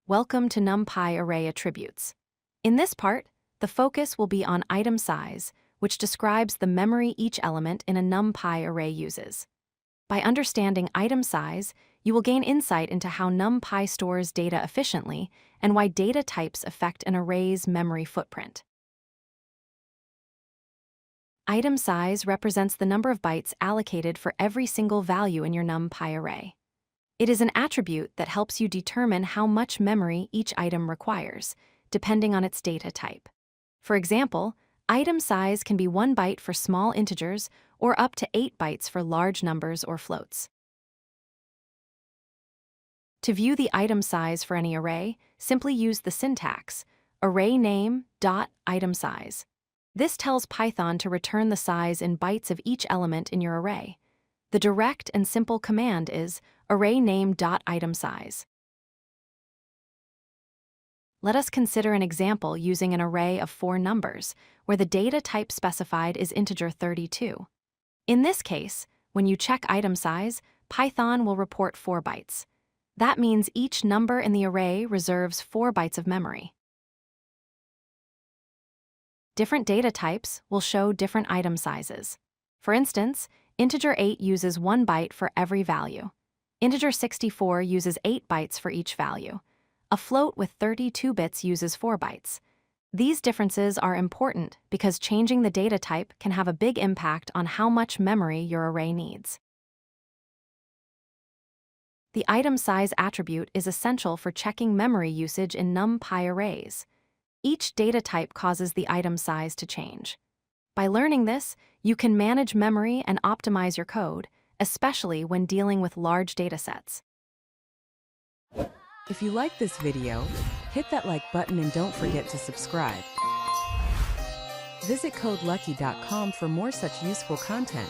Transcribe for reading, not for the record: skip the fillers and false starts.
Welcome to NumPy array attributes. In this part, the focus will be on item size, which describes the memory each element in a NumPy array uses. By understanding item size, you will gain insight into how NumPy stores data efficiently and why data types affect an array's memory footprint. Item size represents the number of bytes allocated for every single value in your NumPy array. It is an attribute that helps you determine how much memory each item requires, depending on its data type. For example, item size can be 1 byte for small integers or up to 8 bytes for large numbers or floats. To view the item size for any array, simply use the syntax arrayname.itemsize. This tells Python to return the size in bytes of each element in your array. The direct and simple command is arrayname.itemsize. Let us consider an example using an array of 4 numbers, where the data type specified is integer 32. In this case, when you check item size, Python will report 4 bytes. That means each number in the array reserves 4 bytes of memory. Different data types will show different item sizes. For instance, integer 8 uses 1 byte for every value. Integer 64 uses 8 bytes for each value. A float with 32 bits uses 4 bytes. These differences are important because changing the data type can have a big impact on how much memory your array needs. The item size attribute is essential for checking memory usage in NumPy arrays. Each data type causes the item size to change. By learning this, you can manage memory and optimize your code, especially when dealing with large datasets. If you like this video, hit that like button and don't forget to subscribe. Visit codelucky.com for more such useful content.